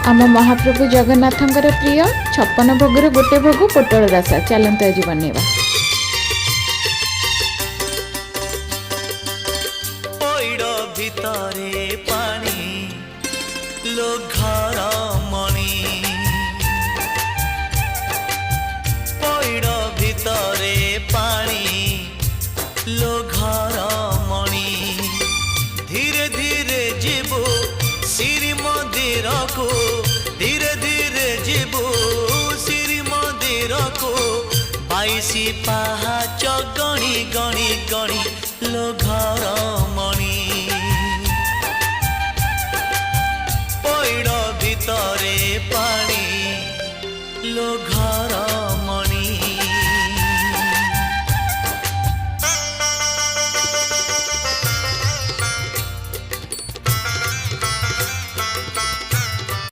आम महाप्रभु जगन्नाथंकर प्रिय 56 भोगर गोटे भोग पोटल रसा चलते आज बनवा। भितरे पानी लो घर मणि पैड़ भितरे पानी लो घर मणि धीरे धीरे जीवो श्री मंदिर को धीरे धीरे जीवो श्री मंदिर को 22 पहाच गणी गणी गणी लो घर मणि पैड़ भितरे पानी लो